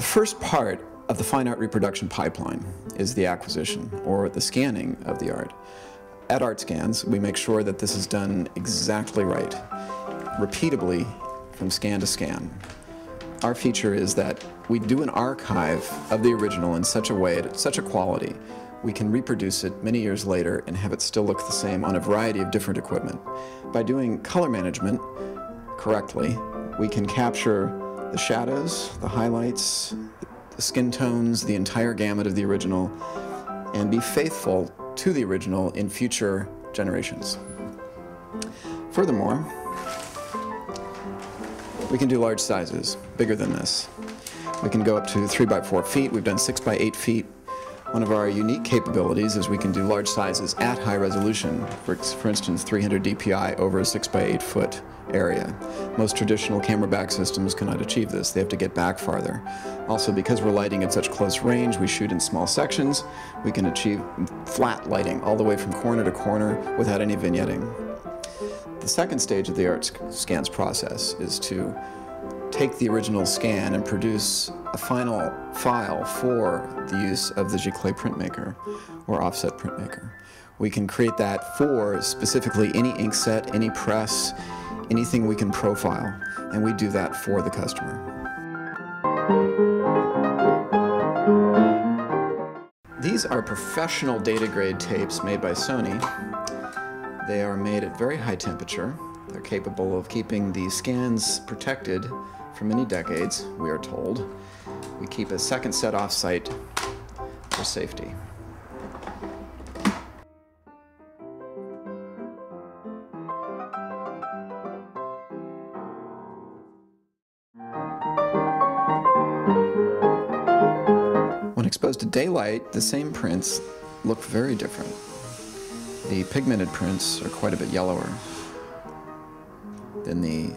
first part of the fine art reproduction pipeline is the acquisition or the scanning of the art. At ArtScans, we make sure that this is done exactly right, repeatably from scan to scan. Our feature is that we do an archive of the original in such a way, at such a quality, we can reproduce it many years later and have it still look the same on a variety of different equipment. By doing color management correctly, we can capture the shadows, the highlights, the skin tones, the entire gamut of the original, and be faithful to the original in future generations. Furthermore, we can do large sizes, bigger than this. We can go up to 3 by 4 feet. We've done 6 by 8 feet. One of our unique capabilities is we can do large sizes at high resolution, for instance 300 dpi over a 6 by 8 foot area. Most traditional camera back systems cannot achieve this. They have to get back farther. Also, because we're lighting at such close range, we shoot in small sections, we can achieve flat lighting all the way from corner to corner without any vignetting. The second stage of the ArtScans process is to take the original scan and produce a final file for the use of the giclée printmaker or offset printmaker. We can create that for specifically any ink set, any press, anything we can profile, and we do that for the customer. These are professional data grade tapes made by Sony. They are made at very high temperature. They're capable of keeping the scans protected for many decades, we are told. We keep a second set off-site for safety. When exposed to daylight, the same prints look very different. The pigmented prints are quite a bit yellower than the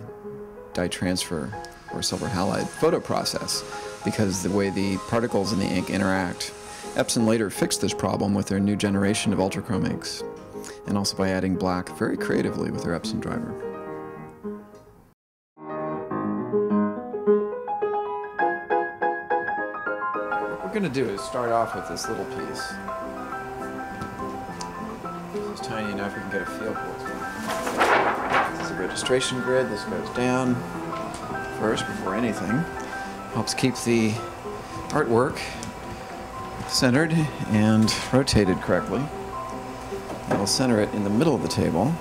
dye transfer or silver halide photo process because the way the particles in the ink interact. Epson later fixed this problem with their new generation of ultrachrome inks and also by adding black very creatively with their Epson driver. What we're going to do is start off with this little piece. This is tiny enough we can get a feel for what's going on. This is a registration grid. This goes down first before anything. Helps keep the artwork centered and rotated correctly. And we'll center it in the middle of the table.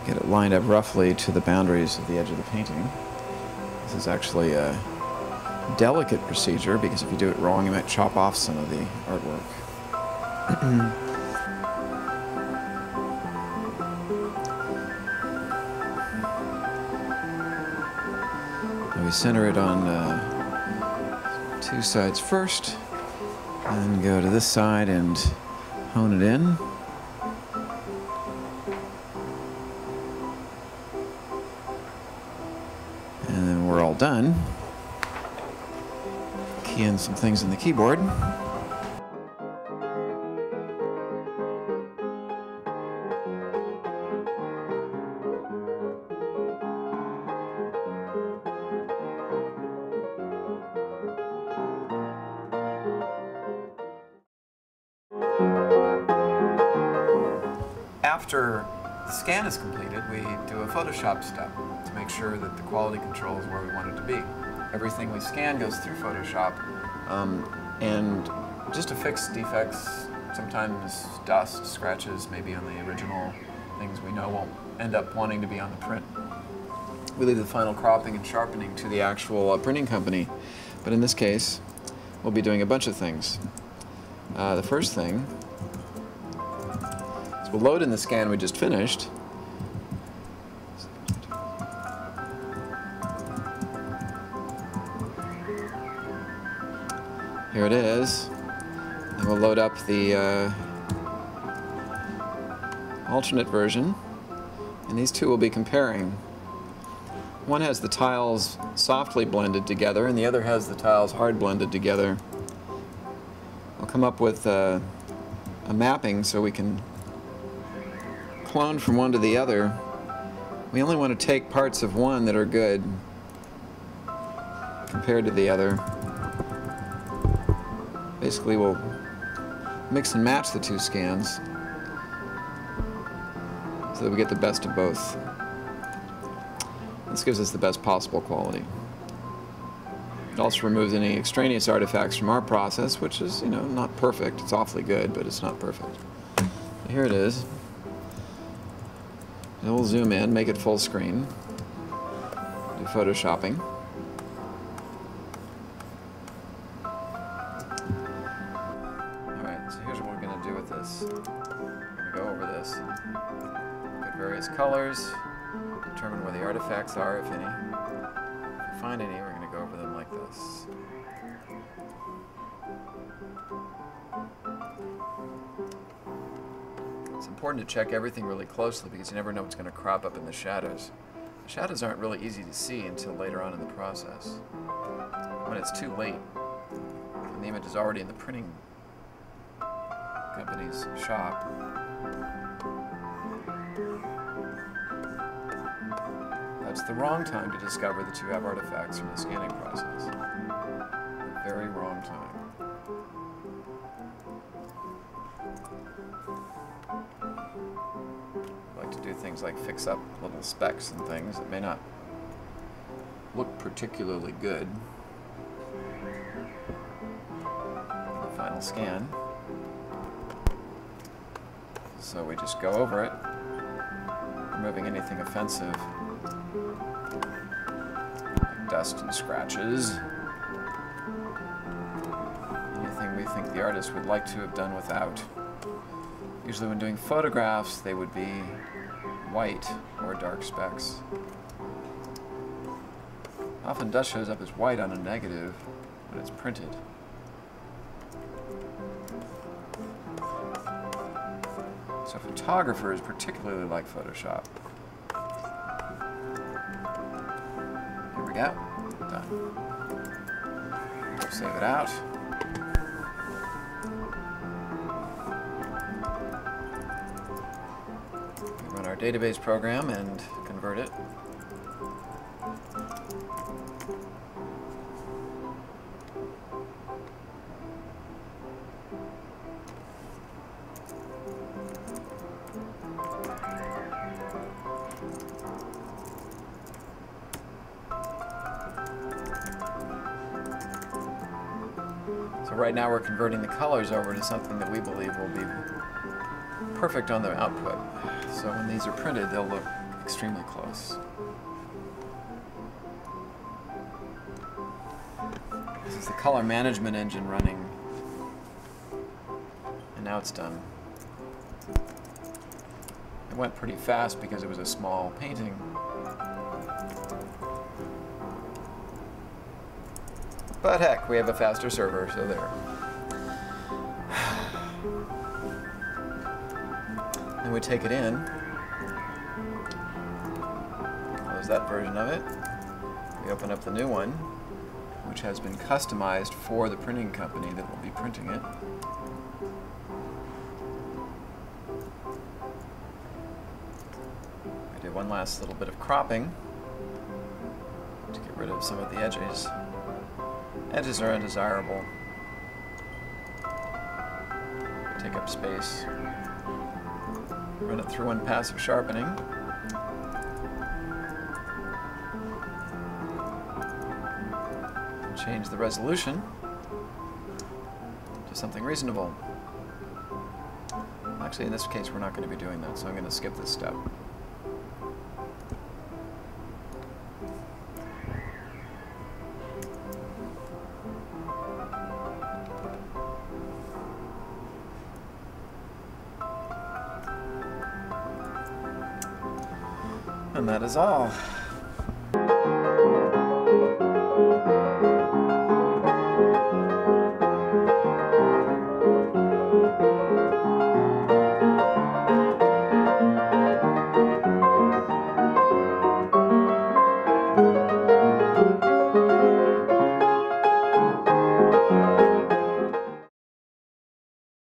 Get it lined up roughly to the boundaries of the edge of the painting. This is actually a delicate procedure because if you do it wrong, you might chop off some of the artwork. We center it on two sides first, and then go to this side and hone it in. And then we're all done. Key in some things in the keyboard. After the scan is completed, we do a Photoshop step to make sure that the quality control is where we want it to be. Everything we scan goes through Photoshop, and just to fix defects, sometimes dust, scratches, maybe on the original, things we know won't end up wanting to be on the print. We leave the final cropping and sharpening to the actual printing company, but in this case, we'll be doing a bunch of things. The first thing, we'll load in the scan we just finished. Here it is. And we'll load up the alternate version. And these two will be comparing. One has the tiles softly blended together, and the other has the tiles hard blended together. I'll come up with a mapping so we can clone from one to the other. We only want to take parts of one that are good compared to the other. Basically, we'll mix and match the two scans so that we get the best of both. This gives us the best possible quality. It also removes any extraneous artifacts from our process, which is, you know, not perfect. It's awfully good, but it's not perfect. Here it is. And we'll zoom in, make it full screen, do photoshopping. Alright, so here's what we're going to do with this. We're going to go over this, look at various colors, determine where the artifacts are, if any. If we find any, we're going to go over them like this. It's important to check everything really closely because you never know what's going to crop up in the shadows. The shadows aren't really easy to see until later on in the process. When it's too late, when the image is already in the printing company's shop, that's the wrong time to discover that you have artifacts from the scanning process. The very wrong time. I like to do things like fix up little specks and things that may not look particularly good in the final scan. So we just go over it, removing anything offensive, like dust and scratches, anything we think the artist would like to have done without. Usually when doing photographs, they would be white or dark specks. Often dust shows up as white on a negative when it's printed. So photographers particularly like Photoshop. Here we go. Done. We'll save it out. We run our database program and convert it. So right now we're converting the colors over to something that we believe will be perfect on the output. So when these are printed, they'll look extremely close. This is the color management engine running, and now it's done. It went pretty fast because it was a small painting. But heck, we have a faster server, so there. And we take it in, close that version of it. We open up the new one, which has been customized for the printing company that will be printing it. I did one last little bit of cropping to get rid of some of the edges. Edges are undesirable. Take up space. Run it through one pass of sharpening. Change the resolution to something reasonable. Actually, in this case, we're not going to be doing that, so I'm going to skip this step. And that is all.